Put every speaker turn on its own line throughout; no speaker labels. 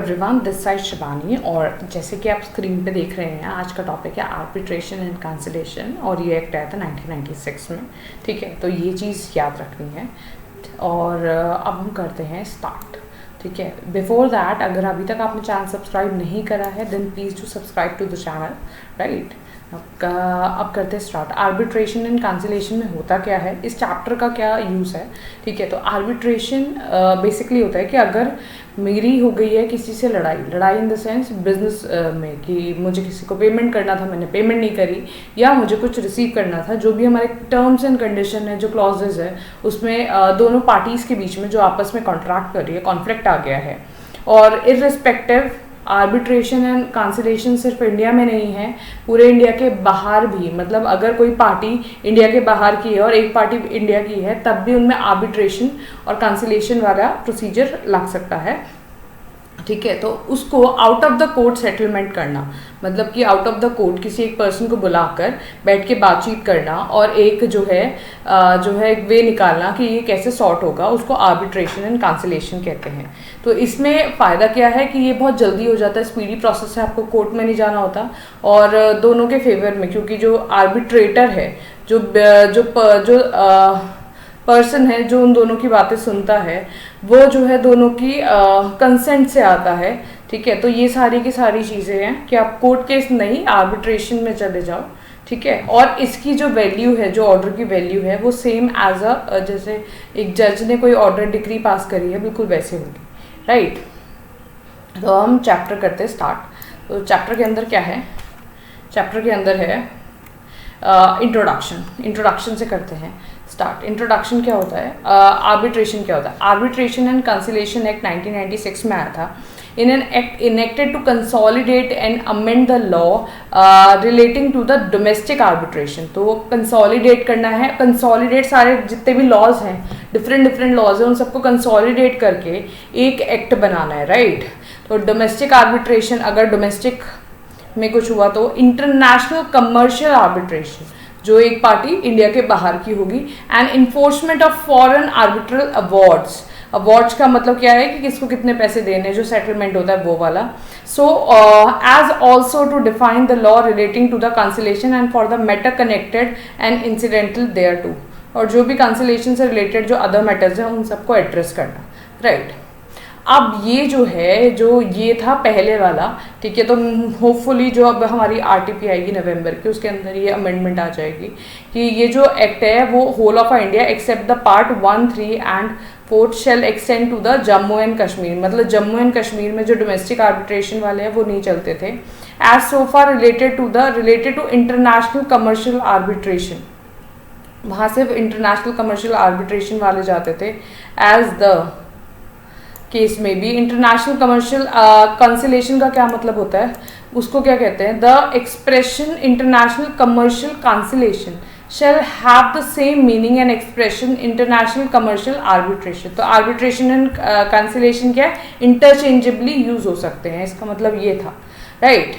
Everyone, this side Shivani. और जैसे कि आप स्क्रीन पे देख रहे हैं, आज का टॉपिक है आर्बिट्रेशन एंड कैंसिलेशन, और ये एक्ट आया था 1996 में। ठीक है, तो ये चीज़ याद रखनी है। और अब हम करते हैं स्टार्ट। ठीक है, बिफोर दैट अगर अभी तक आपने चैनल सब्सक्राइब नहीं करा है then please do subscribe to the channel, right. अब करते हैं स्टार्ट। आर्बिट्रेशन एंड कैंसिलेशन में होता क्या है, इस चैप्टर का क्या यूज़ है। ठीक है, तो आर्बिट्रेशन बेसिकली होता है कि अगर मेरी हो गई है किसी से लड़ाई इन द सेंस बिजनेस में, कि मुझे किसी को पेमेंट करना था, मैंने पेमेंट नहीं करी, या मुझे कुछ रिसीव करना था, जो भी हमारे टर्म्स एंड कंडीशन है, जो क्लॉजेज है, उसमें दोनों पार्टीज़ के बीच में जो आपस में कॉन्ट्रैक्ट कर रही है, कॉन्फ्लिक्ट आ गया है। और इररिस्पेक्टिव आर्बिट्रेशन एंड कैंसिलेशन सिर्फ इंडिया में नहीं है, पूरे इंडिया के बाहर भी, मतलब अगर कोई पार्टी इंडिया के बाहर की है और एक पार्टी इंडिया की है, तब भी उनमें आर्बिट्रेशन और कैंसिलेशन वाला प्रोसीजर लग सकता है। ठीक है, तो उसको out of the court settlement करना, मतलब कि आउट ऑफ द कोर्ट किसी एक पर्सन को बुलाकर बैठ के बातचीत करना और एक जो है एक वे निकालना कि ये कैसे सॉर्ट होगा, उसको आर्बिट्रेशन एंड कैंसिलेशन कहते हैं। तो इसमें फ़ायदा क्या है कि ये बहुत जल्दी हो जाता है, स्पीडी प्रोसेस है, आपको कोर्ट में नहीं जाना होता, और दोनों के फेवर में, क्योंकि जो आर्बिट्रेटर है, जो जो जो पर्सन है जो उन दोनों की बातें सुनता है, वो जो है दोनों की कंसेंट से आता है। ठीक है, तो ये सारी की सारी चीज़ें हैं कि आप कोर्ट केस नहीं, आर्बिट्रेशन में चले जाओ। ठीक है, और इसकी जो वैल्यू है, जो ऑर्डर की वैल्यू है, वो सेम एज अ जैसे एक जज ने कोई ऑर्डर डिक्री पास करी है, बिल्कुल वैसे होगी, राइट। तो हम चैप्टर करते हैं स्टार्ट। तो चैप्टर के अंदर क्या है, चैप्टर के अंदर है इंट्रोडक्शन से करते हैं स्टार्ट। इंट्रोडक्शन क्या होता है, आर्बिट्रेशन क्या होता है। आर्बिट्रेशन एंड कैंसिलेशन एक्ट 1996 में आया था। In an act enacted to consolidate and amend the law relating to the domestic arbitration. तो कंसोलिडेट करना है, कंसोलिडेट सारे जितने भी लॉज हैं, डिफरेंट लॉज हैं, उन सबको कंसोलिडेट करके एक एक्ट बनाना है, राइट। तो डोमेस्टिक आर्बिट्रेशन, अगर डोमेस्टिक में कुछ हुआ तो इंटरनेशनल कमर्शियल आर्बिट्रेशन, जो एक पार्टी इंडिया के बाहर की होगी, and enforcement of foreign arbitral awards का मतलब क्या है कि किसको कितने पैसे देने, जो सेटलमेंट होता है वो वाला। So as also to define the law relating to the cancellation and for the matter connected and incidental thereto, और जो भी कैंसिलेशन से रिलेटेड जो अदर मैटर्स हैं उन सबको एड्रेस करना, राइट। अब ये जो है, जो ये था पहले वाला, ठीक है, तो होपफुली जो अब हमारी आरटीपी आएगी नवंबर की, उसके अंदर ये अमेंडमेंट आ जाएगी कि ये जो एक्ट है वो whole of India except the part 1, 3 and 4 shall extend to the Jammu and Kashmir. मतलब जम्मू एंड कश्मीर में जो डोमेस्टिक आर्बिट्रेशन वाले हैं वो नहीं चलते थे, as so far related to international commercial arbitration. वहाँ सिर्फ इंटरनेशनल कमर्शियल आर्बिट्रेशन वाले जाते थे। एज द केस में भी इंटरनेशनल कमर्शियल कैंसिलेशन का क्या मतलब होता है, उसको क्या कहते हैं, the expression international commercial cancellation shall have the same meaning and expression international commercial arbitration। तो arbitration and cancellation क्या है, interchangeably यूज हो सकते हैं, इसका मतलब ये था, right.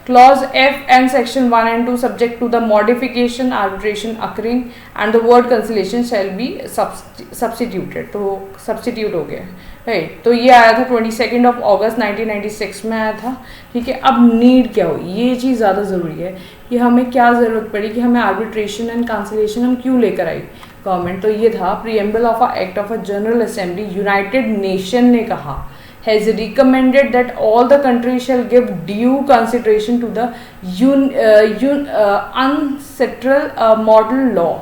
Clause F and Section 1 and 2 subject to the modification arbitration occurring and the word cancellation shall be substituted। तो substitute हो गया, राइट। तो ये आया था 22 अगस्त 1996 में आया था। ठीक है, अब नीड क्या हुई, ये चीज़ ज़्यादा ज़रूरी है कि हमें क्या ज़रूरत पड़ी, कि हमें आर्बिट्रेशन एंड कैंसिलेशन हम क्यों लेकर आई गवर्नमेंट। तो ये था preamble of a act of a general assembly, United nation ने कहा has recommended that all the countries shall give due consideration to the UNCITRAL model law।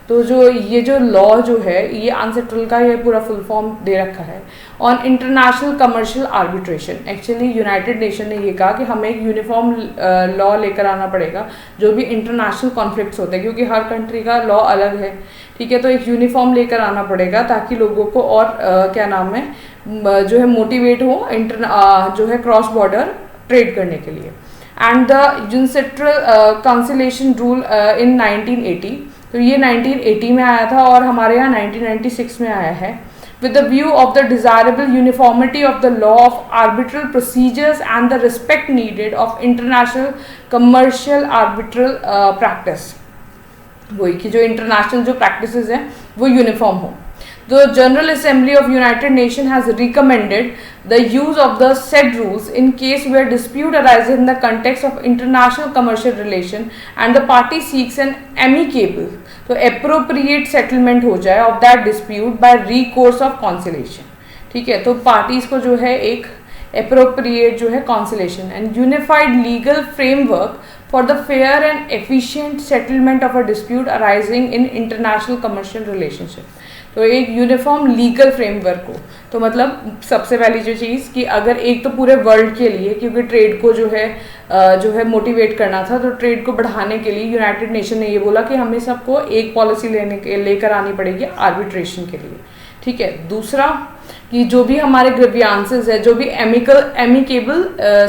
तो ये जो लॉ जो है, ये अनसेट्रल का ये पूरा फुल फॉर्म दे रखा है, on international commercial arbitration. Actually United nation ने ये कहा कि हमें एक यूनिफॉर्म लॉ लेकर आना पड़ेगा जो भी इंटरनेशनल कॉन्फ्लिक्ट्स होते हैं, क्योंकि हर कंट्री का लॉ अलग है। ठीक है, तो एक यूनिफॉर्म लेकर आना पड़ेगा ताकि लोगों को और क्या नाम है, जो है मोटिवेट हो जो है क्रॉस बॉर्डर ट्रेड करने के लिए। And the UNCITRAL cancellation rule in 1980, तो ये 1980 में आया था और हमारे यहाँ 1996 में आया है। with the view of the desirable uniformity of the law of arbitral procedures and the respect needed of international commercial arbitral practice। वही कि जो इंटरनेशनल जो प्रैक्टिसेस हैं वो यूनिफॉर्म हो। The General Assembly of United Nations has recommended the use of the said rules in case where dispute arises in the context of international commercial relation and the party seeks an amicable, तो appropriate settlement हो जाए of that dispute by recourse of conciliation. ठीक है, तो parties को जो है एक appropriate जो है conciliation and unified legal framework for the fair and efficient settlement of a dispute arising in international commercial relationship. तो एक यूनिफॉर्म लीगल फ्रेमवर्क हो, तो मतलब सबसे पहली जो चीज़ कि अगर एक तो पूरे वर्ल्ड के लिए, क्योंकि ट्रेड को जो है मोटिवेट करना था, तो ट्रेड को बढ़ाने के लिए यूनाइटेड नेशन ने ये बोला कि हमें सबको एक पॉलिसी लेकर आनी पड़ेगी आर्बिट्रेशन के लिए. ठीक है. दूसरा कि जो भी हमारे ग्रीवियांसेस है, जो भी एमिकेबल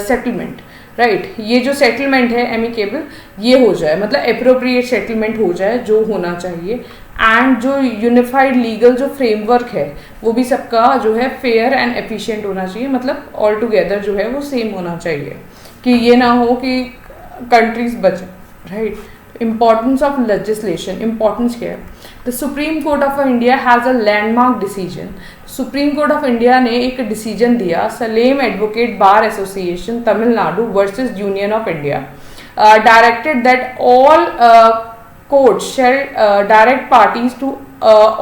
सेटलमेंट, राइट, ये जो सेटलमेंट है एमिकेबल, ये हो जाए, मतलब अप्रोप्रिएट सेटलमेंट हो जाए जो होना चाहिए. एंड जो यूनिफाइड लीगल जो फ्रेमवर्क है वो भी सबका जो है फेयर एंड एफिशिएंट होना चाहिए, मतलब ऑल टुगेदर जो है वो सेम होना चाहिए, कि ये ना हो कि कंट्रीज बचे, right. Importance of legislation, importance क्या है. The supreme court of India has a landmark decision. Supreme court of India ने एक डिसीजन दिया, Salem advocate bar association Tamil Nadu versus union of India, directed that all courts shall direct parties to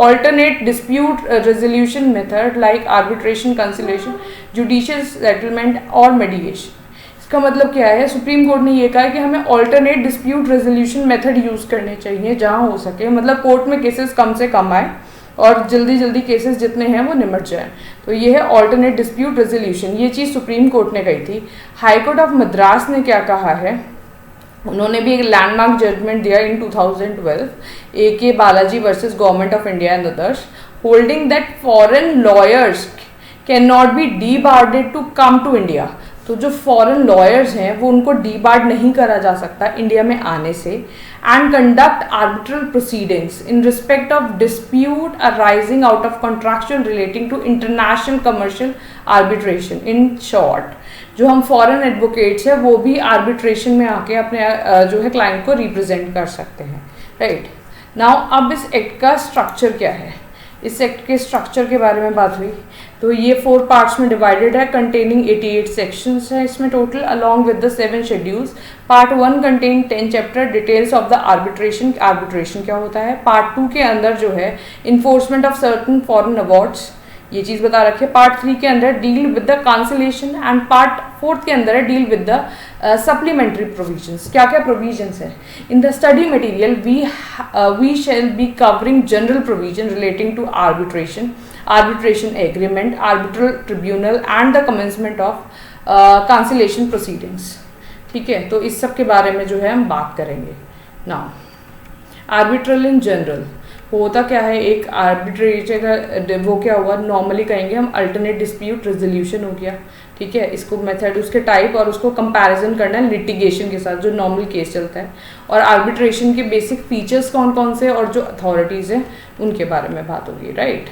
alternate dispute resolution method like arbitration, conciliation, judicial settlement और mediation. इसका मतलब क्या है, supreme court ने ये कहा है कि हमें alternate dispute resolution method use करने चाहिए जहाँ हो सके, मतलब कोर्ट में केसेस कम से कम आए और जल्दी जल्दी केसेस जितने हैं वो निमट जाए. तो ये है ऑल्टरनेट डिस्प्यूट रेजोल्यूशन, ये चीज़ सुप्रीम कोर्ट ने कही थी. हाई कोर्ट ऑफ मद्रास ने क्या कहा है, उन्होंने भी एक लैंडमार्क जजमेंट दिया in 2012, AK Balaji versus government of India and others, holding that foreign lawyers can not be debarred to come to India. तो जो फॉरेन लॉयर्स हैं वो उनको डीबार्ड नहीं करा जा सकता इंडिया में आने से, and conduct arbitral proceedings in respect of dispute arising out of contractual relating to international commercial arbitration. In short, जो हम फॉरेन एडवोकेट्स हैं वो भी आर्बिट्रेशन में आके अपने जो है क्लाइंट को रिप्रेजेंट कर सकते हैं, राइट. नाउ अब इस एक्ट का स्ट्रक्चर क्या है, इस एक्ट के स्ट्रक्चर के बारे में बात हुई. तो ये 4 पार्ट्स में डिवाइडेड है, कंटेनिंग 88 सेक्शंस है इसमें total, along with the 7 schedules. Part 1 contain 10 chapter, details of the arbitration, arbitration क्या होता है. पार्ट 2 के अंदर जो है enforcement of certain foreign awards, ये चीज़ बता रखी है. पार्ट 3 के अंदर deal with the conciliation, and part 4 के अंदर है deal with the supplementary provisions. क्या क्या प्रोविजंस है in the study material, we shall be covering general provision relating to arbitration, arbitration agreement, arbitral tribunal and the commencement of conciliation proceedings. ठीक है, तो इस सब के बारे में जो है हम बात करेंगे. नाउ आर्बिट्रल इन जनरल होता क्या है, एक आर्बिट्रेशन का वो क्या हुआ, नॉर्मली कहेंगे हम अल्टरनेट डिस्प्यूट रेजोल्यूशन हो गया. ठीक है, इसको मेथड, उसके टाइप और उसको कंपैरिजन करना है लिटिगेशन के साथ जो नॉर्मल केस चलता है, और आर्बिट्रेशन के बेसिक फीचर्स कौन कौन से और जो अथॉरिटीज़ हैं उनके बारे में बात होगी, राइट.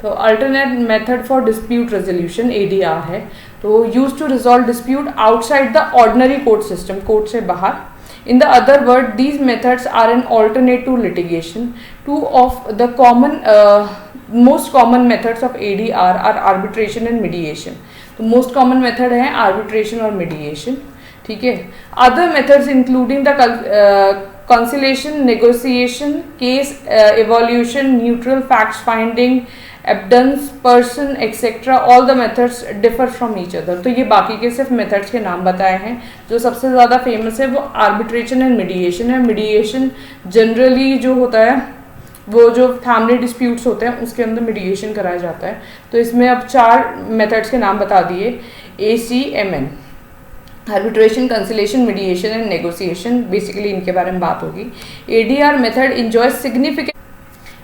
तो alternate method for dispute resolution ADR है, तो use to resolve dispute outside the ordinary court system, court से बाहर. In the other word, these methods are an alternate to litigation. Two of the most common methods of ADR are arbitration and mediation. तो most common method है arbitration और mediation. ठीक है. Other methods including the conciliation, negotiation, case evaluation, neutral facts finding, ombudsperson etcetera, all the methods differ from each other. तो ये बाकी के सिर्फ मेथड्स के नाम बताए हैं. जो सबसे ज़्यादा फेमस है वो आर्बिट्रेशन एंड मीडिएशन है. मीडिएशन जनरली जो होता है वो जो फैमिली डिस्प्यूट्स होते हैं उसके अंदर मीडिएशन कराया जाता है. तो इसमें अब 4 मेथड्स के नाम बता दिए. ACMN, arbitration, conciliation, mediation and negotiation, basically इनके बारे में बात होगी. ADR method enjoy significant.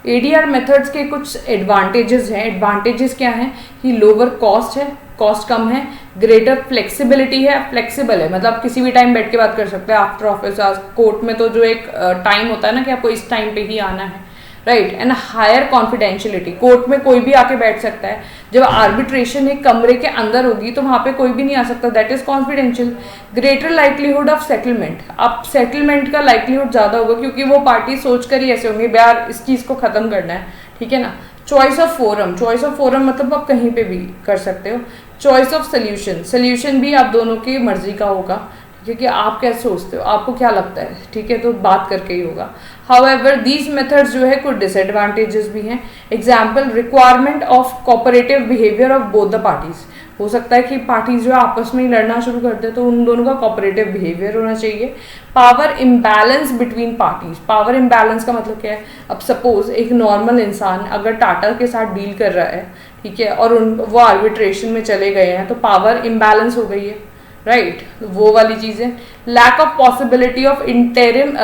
ADR methods के कुछ एडवांटेजेस हैं. एडवांटेजेस क्या हैं कि लोअर कॉस्ट है, कॉस्ट कम है, ग्रेटर फ्लेक्सिबिलिटी है, फ्लेक्सिबल है, मतलब किसी भी टाइम बैठ के बात कर सकते हैं आफ्टर ऑफिस आवर्स. कोर्ट में तो जो एक टाइम होता है ना कि आपको इस टाइम पे ही आना है, right. And higher confidentiality, court में कोई भी आके बैठ सकता है. जब आर्बिट्रेशन एक कमरे के अंदर होगी तो वहाँ पे कोई भी नहीं आ सकता, that is confidential. Greater likelihood of settlement, अब सेटलमेंट का लाइकलीहुड ज़्यादा होगा क्योंकि वो पार्टी सोच कर ही ऐसे होंगे यार इस चीज़ को ख़त्म करना है, ठीक है ना. Choice of forum, choice of forum मतलब आप कहीं पे भी कर सकते हो। चॉइस ऑफ सोल्यूशन, सोल्यूशन भी आप दोनों की मर्जी का होगा, क्योंकि आप क्या सोचते हो, आपको क्या लगता है, ठीक है, तो बात करके ही होगा। हाउएवर दीज मेथड्स जो है कुछ डिसएडवांटेजेस भी हैं। Example, requirement of cooperative behaviour of both the parties. हो सकता है कि पार्टीज जो आपस में ही लड़ना शुरू कर दे, तो उन दोनों का कोऑपरेटिव बिहेवियर होना चाहिए। Power imbalance between parties, power imbalance का मतलब क्या है, अब सपोज एक नॉर्मल इंसान अगर टाटा के साथ डील कर रहा है, ठीक है, और वो आर्बिट्रेशन में चले गए हैं, तो पावर इम्बैलेंस हो गई है, राइट, वो वाली चीज़ें। Lack of possibility of interim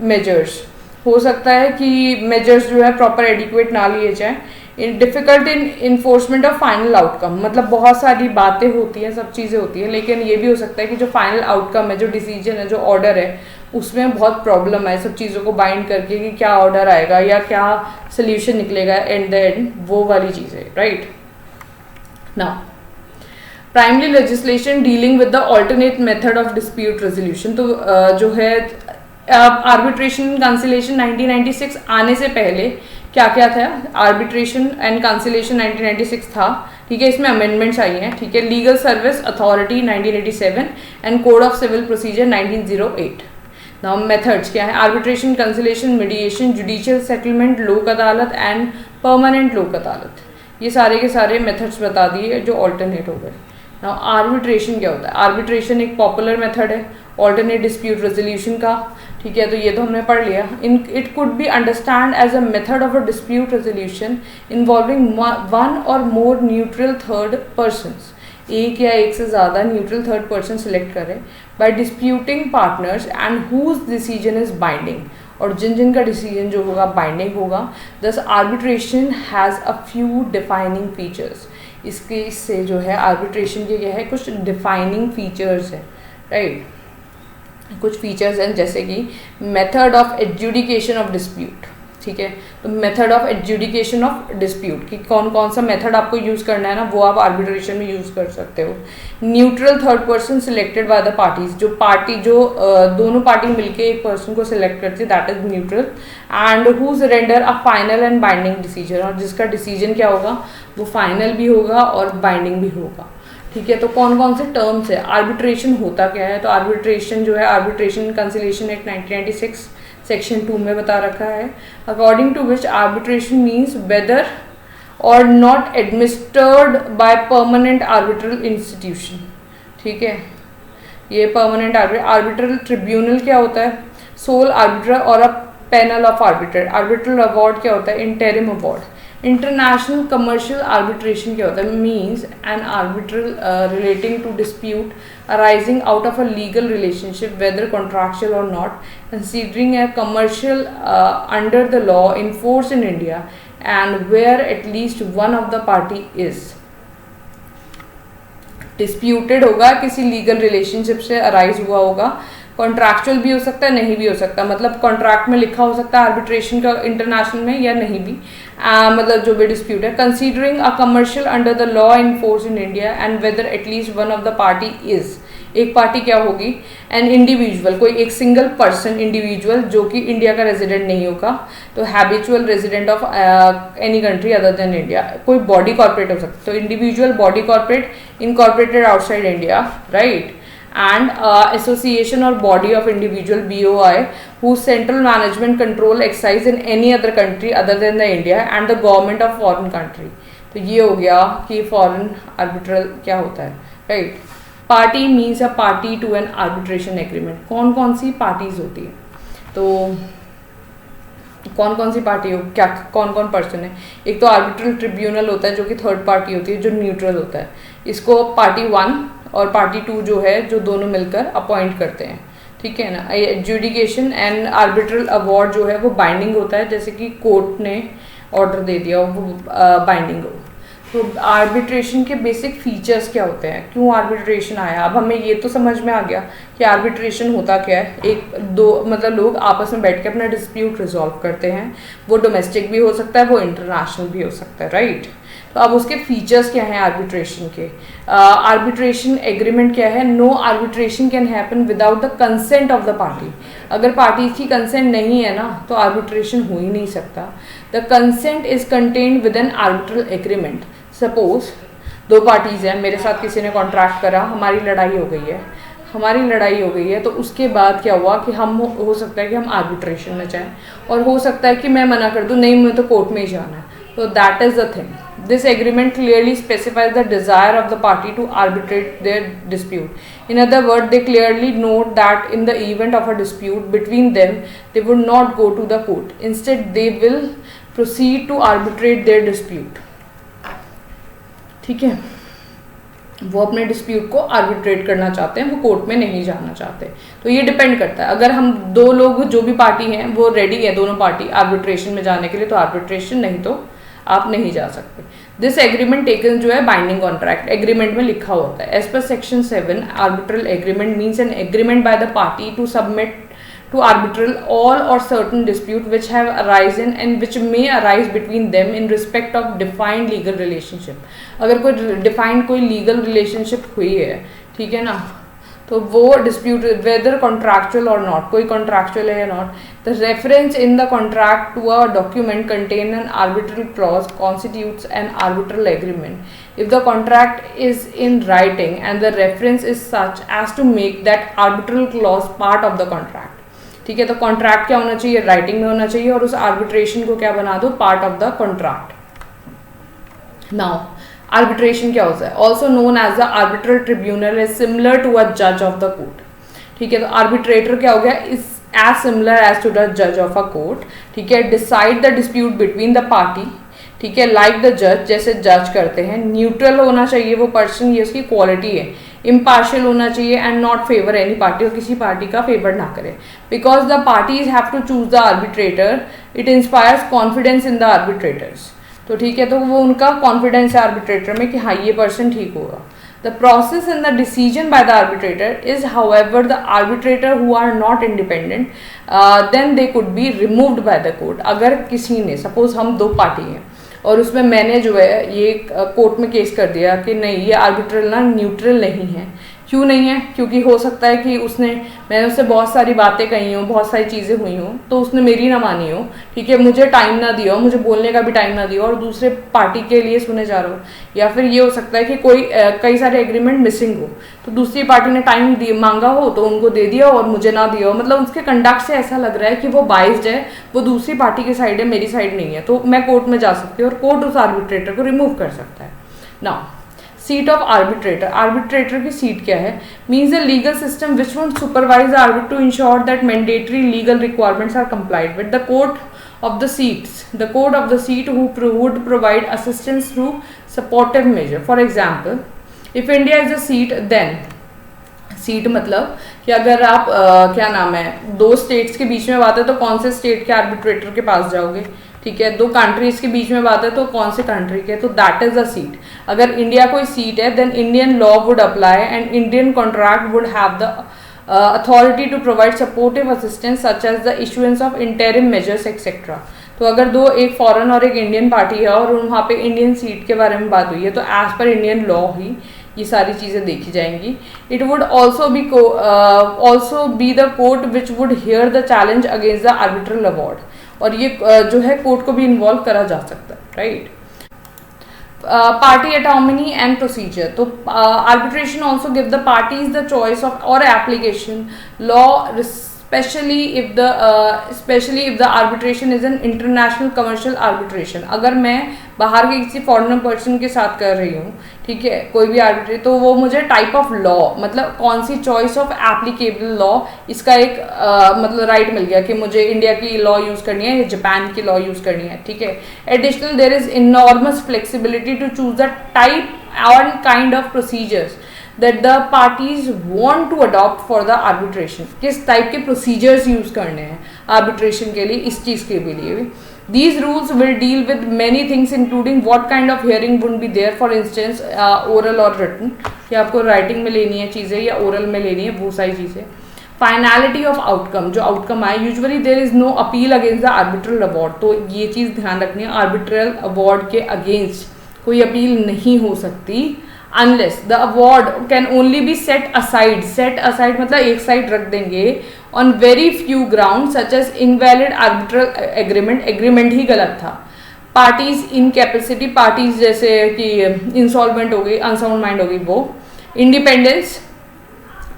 measures, हो सकता है कि मेजर्स जो है प्रॉपर एडिक्वेट ना लिए जाएं। Difficult in enforcement of final outcome, मतलब बहुत सारी बातें होती हैं, सब चीज़ें होती हैं, लेकिन ये भी हो सकता है कि जो फाइनल आउटकम है, जो डिसीजन है, जो ऑर्डर है, उसमें बहुत प्रॉब्लम है सब चीज़ों को बाइंड करके कि क्या ऑर्डर आएगा या क्या सोल्यूशन निकलेगा एट द एंड, वो वाली चीज़ें, right. Now primary legislation dealing with the alternate method of dispute resolution, तो जो है आर्बिट्रेशन कंसिलेशन 1996 आने से पहले क्या क्या था, आर्बिट्रेशन एंड कंसिलेशन 1996 था, ठीक है, इसमें अमेंडमेंट्स आई हैं, ठीक है, legal service authority 1987 and code of civil procedure 1908। Now methods क्या है, arbitration, conciliation, mediation, judicial settlement, Lok Adalat and permanent लोक अदालत, ये सारे के सारे मेथड्स बता दिए जो ऑल्टरनेट हो गए। नाउ आर्बिट्रेशन क्या होता है, आर्बिट्रेशन एक पॉपुलर मेथड है ऑल्टरनेट डिस्प्यूट रेजोल्यूशन का, ठीक है, तो ये तो हमने पढ़ लिया। It could be understand as a method of a dispute resolution involving one or more neutral third persons, एक या एक से ज़्यादा न्यूट्रल थर्ड पर्सन सिलेक्ट करें by disputing partners and whose decision is binding, और जिन जिन का डिसीजन जो होगा बाइंडिंग होगा। दस arbitration has a few defining features, इससे जो है आर्बिट्रेशन के क्या है, कुछ डिफाइनिंग फीचर्स है, राइट, कुछ फीचर्स हैं, जैसे कि method of adjudication of dispute, ठीक है, तो method of adjudication of dispute कि कौन कौन सा मेथड आपको यूज़ करना है ना, वो आप आर्बिट्रेशन में यूज़ कर सकते हो। Neutral third person selected by the parties, जो पार्टी जो दोनों पार्टी मिलके एक पर्सन को सिलेक्ट करती है, that is neutral, and whose render a final and binding decision, और जिसका डिसीजन क्या होगा, वो फाइनल भी होगा और बाइंडिंग भी होगा, ठीक है। तो कौन कौन से टर्म्स है, आर्बिट्रेशन होता क्या है, तो आर्बिट्रेशन जो है, आर्बिट्रेशन कंसिलेशन एक्ट 1996 सेक्शन 2 में बता रखा है, according to which arbitration means whether or not administered by permanent arbitral institution, ठीक है, ये परमानेंट आर्बिट्रल ट्रिब्यूनल क्या होता है, sole arbitral or a panel of arbitrate, arbitral award क्या होता है, interim award. International commercial arbitration क्या होता है, means an arbitral relating to dispute arising out of a legal relationship whether contractual or not, considering a commercial under the law in force in India and where at least one of the party is disputed होगा, किसी legal relationship से arise हुआ होगा, contractual भी हो सकता है, नहीं भी हो सकता, मतलब कॉन्ट्रैक्ट में लिखा हो सकता है आर्बिट्रेशन का इंटरनेशनल में या नहीं भी, मतलब जो भी डिस्प्यूट है, considering a commercial under the law in force in India and whether at least one of the party is, एक पार्टी क्या होगी, एन इंडिविजुअल, कोई एक सिंगल पर्सन इंडिविजुअल जो कि इंडिया का रेजिडेंट नहीं होगा, तो habitual resident of any country other than India, कोई बॉडी कॉर्पोरेट हो सकता है, तो individual, body corporate, incorporated outside India, right, and association or body of individual BOI whose central management control exercise in any other country other than the India and the government of foreign country। तो ये हो गया कि foreign arbitral क्या होता है, right। Party means a party to an arbitration agreement, कौन कौन सी पार्टीज होती है, तो कौन कौन सी पार्टी हो, क्या कौन कौन पर्सन है, एक तो आर्बिट्रल ट्रिब्यूनल होता है जो कि थर्ड पार्टी होती है, जो न्यूट्रल होता है, इसको पार्टी 1 और पार्टी 2 जो है, जो दोनों मिलकर अपॉइंट करते हैं, ठीक है ना। एडजुडिकेशन एंड आर्बिट्रल अवार्ड जो है वो बाइंडिंग होता है, जैसे कि कोर्ट ने ऑर्डर दे दिया वो बाइंडिंग हो। तो आर्बिट्रेशन के बेसिक फीचर्स क्या होते हैं, क्यों आर्बिट्रेशन आया, अब हमें ये तो समझ में आ गया कि आर्बिट्रेशन होता क्या है, एक दो मतलब लोग आपस में बैठ के अपना डिस्प्यूट रिजॉल्व करते हैं, वो डोमेस्टिक भी हो सकता है, वो इंटरनेशनल भी हो सकता है, राइट। तो अब उसके फीचर्स क्या हैं आर्बिट्रेशन के? आर्बिट्रेशन एग्रीमेंट क्या है? No arbitration can happen without the consent of the party. अगर पार्टीज की कंसेंट नहीं है ना तो आर्बिट्रेशन हो ही नहीं सकता। The consent is contained with an arbitral agreement. Suppose दो पार्टीज हैं, मेरे साथ किसी ने कॉन्ट्रैक्ट करा, हमारी लड़ाई हो गई है, तो उसके बाद क्या हुआ कि हम हो सकता है कि हम आर्बिट्रेशन में जाएं, और हो सकता है कि मैं मना कर दूं, नहीं मुझे तो कोर्ट में ही जाना है। तो that is the thing. This agreement clearly specifies the desire of the party to arbitrate their dispute. In other words, they clearly note that in the event of a dispute between them, they would not go to the court. Instead, they will proceed to arbitrate their dispute. ठीक है, वो अपने dispute को arbitrate करना चाहते हैं, वो court में नहीं जाना चाहते। तो ये डिपेंड करता है, अगर हम दो लोग जो भी पार्टी हैं वो रेडी है दोनों पार्टी आर्बिट्रेशन में जाने के लिए तो आर्बिट्रेशन, नहीं तो आप नहीं जा सकते। दिस एग्रीमेंट टेकन जो है बाइंडिंग कॉन्ट्रैक्ट एग्रीमेंट में लिखा होता है। As per section 7 arbitral agreement means an agreement by the party to submit to arbitral all or certain dispute which have arisen and which may arise between them in respect of defined legal relationship. अगर कोई defined कोई legal relationship हुई है, ठीक है ना, तो वो dispute whether contractual or not, कोई contractual है या not, the reference in the contract to a document contain an arbitral clause constitutes an arbitral agreement. If the contract is in writing and the reference is such as to make that arbitral clause part of the contract, ठीक है, तो contract क्या होना चाहिए? Writing में होना चाहिए, और उस आर्बिट्रेशन को क्या बना दो? Part of the contract. Now arbitration क्या होता है? Also known as the arbitral tribunal is similar to a जज ऑफ द कोर्ट। ठीक है, तो आर्बिट्रेटर क्या हो गया? Is as similar as to the जज ऑफ अ कोर्ट। ठीक है, decide the dispute between the party. ठीक है, लाइक द जज, जैसे जज करते हैं। न्यूट्रल होना चाहिए वो पर्सन, ये उसकी क्वालिटी है। इम्पार्शियल होना चाहिए and not favour any party, और किसी पार्टी का फेवर ना करे। Because the parties have to choose the arbitrator, it inspires confidence in the arbitrators. तो ठीक है, तो वो उनका कॉन्फिडेंस है आर्बिट्रेटर में कि हाँ ये पर्सन ठीक होगा। The process and the decision by the arbitrator is, however, the arbitrator who are not independent, then they could be removed by the court. अगर किसी ने, सपोज हम दो पार्टी हैं और उसमें मैंने जो है ये कोर्ट में केस कर दिया कि नहीं ये आर्बिट्रल ना न्यूट्रल नहीं है। क्यों नहीं है? क्योंकि हो सकता है कि मैंने उससे बहुत सारी बातें कही हों, बहुत सारी चीज़ें हुई हों, तो उसने मेरी ना मानी हो। ठीक है, मुझे टाइम ना दिया हो, मुझे बोलने का भी टाइम ना दिया हो, और दूसरे पार्टी के लिए सुने जा रहा हो। या फिर ये हो सकता है कि कई सारे एग्रीमेंट मिसिंग हो, तो दूसरी पार्टी ने टाइम मांगा हो तो उनको दे दिया हो और मुझे ना दिया हो। मतलब उसके कंडक्ट से ऐसा लग रहा है कि वो बाइस्ड है, वो दूसरी पार्टी की साइड है, मेरी साइड नहीं है, तो मैं कोर्ट में जा सकती हूँ और कोर्ट उस आर्बिट्रेटर को रिमूव कर सकता है। Now seat of arbitrator, arbitrator की सीट क्या है? Means the legal system which would supervise arbit to ensure that mandatory legal requirements are complied with the court of the seats, the court of the seat who would provide assistance through supportive measure. For example, if India is a seat, then seat मतलब कि अगर आप क्या नाम है, दो states के बीच में बात है तो कौन से स्टेट के आर्बिट्रेटर के पास जाओगे? ठीक है, दो कंट्रीज के बीच में बात है तो कौन से कंट्री के? तो दैट इज अ सीट। अगर इंडिया कोई सीट है then Indian law would apply and Indian contract would have the authority to provide supportive assistance such as the issuance of interim measures etc. तो अगर दो, एक foreign और एक Indian party है और वहाँ पे इंडियन सीट के बारे में बात हुई है तो एज पर इंडियन लॉ ही ये सारी चीज़ें देखी जाएंगी। It would also be the court which would hear the challenge against the arbitral award, और ये जो है कोर्ट को भी इन्वॉल्व करा जा सकता है, right. Party autonomy and procedure. So arbitration also give the parties the choice of or application law, especially if the arbitration is an international commercial arbitration. अगर मैं बाहर के किसी फॉरेनर पर्सन के साथ कर रही हूँ, ठीक है, कोई भी आर्बिट्रेट, तो वो मुझे टाइप ऑफ लॉ, मतलब कौन सी चॉइस ऑफ एप्लीकेबल लॉ, इसका एक मतलब राइट मिल गया कि मुझे इंडिया की लॉ यूज़ करनी है या जापान की लॉ यूज़ करनी है। ठीक है, additional there is enormous flexibility to choose the type or kind of procedures that the parties want to adopt for the arbitration. किस टाइप के प्रोसीजर्स यूज करने हैं आर्बिट्रेशन के लिए, इस चीज़ के लिए भी। These rules will deal with many things including what kind of hearing would be there, for instance oral or written, कि आपको राइटिंग में लेनी है चीज़ें या ओरल में लेनी है, वो सारी चीज़ें। फाइनैलिटी ऑफ आउटकम, जो आउटकम आए, usually there is no appeal against the arbitral award, तो ये चीज़ ध्यान रखनी है, आर्बिट्रल अवार्ड के अगेंस्ट कोई अपील नहीं हो सकती unless the award can only be set aside मतलब एक साइड रख देंगे on very few ground such as invalid arbitral agreement ही गलत था, पार्टीज इनकैपेसिटी, पार्टीज जैसे कि इंसॉल्वेंट हो गई, अनसाउंड माइंड हो गई, वो इंडिपेंडेंस,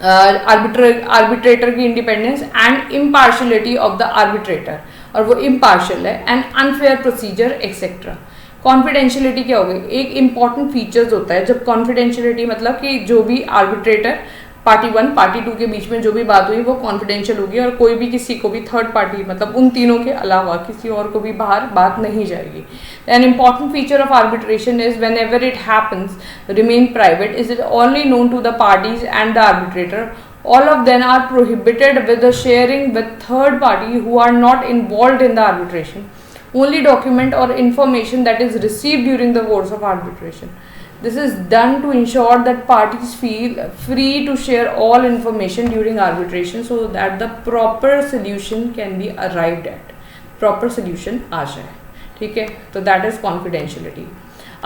आर्बिट्रेटर की independence and impartiality of the arbitrator, और वो इम्पार्शल है, and unfair procedure etcetera. Confidentiality क्या होगी, एक इंपॉर्टेंट फीचर्स होता है जब कॉन्फिडेंशियलिटी मतलब कि जो भी आर्बिट्रेटर पार्टी 1 पार्टी 2 के बीच में जो भी बात हुई वो कॉन्फिडेंशियल होगी, और कोई भी किसी को भी थर्ड पार्टी मतलब उन तीनों के अलावा किसी और को भी बाहर बात नहीं जाएगी। An important feature of arbitration is whenever it happens remain private, is it only known to the parties and the arbitrator, all of them are prohibited with the sharing with third party who are not involved in the arbitration, only document or information that is received during the course of arbitration. This is done to ensure that parties feel free to share all information during arbitration so that the proper solution can be arrived at, proper solution आ जाए, ठीक है। तो that is confidentiality.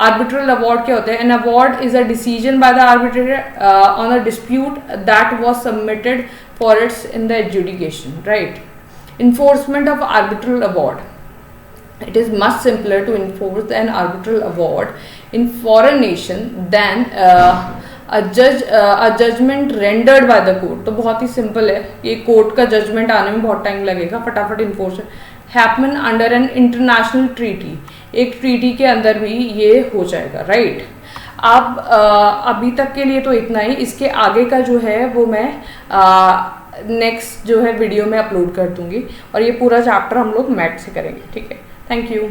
Arbitral award क्या होता है? An award is a decision by the arbitrator on a dispute that was submitted for its in the adjudication, right? Enforcement of arbitral award. It is much simpler to enforce an arbitral award in foreign nation than a judgment rendered by the court. तो बहुत ही simple है, ये court का judgement आने में बहुत time लगेगा, फटाफट enforce happen under an international treaty, एक ट्रीटी के अंदर भी ये हो जाएगा, राइट। अब अभी तक के लिए तो इतना ही, इसके आगे का जो है वो मैं नेक्स्ट जो है वीडियो में अपलोड कर दूंगी, और ये पूरा चैप्टर हम लोग मैथ से करेंगे, ठीक है। Thank you.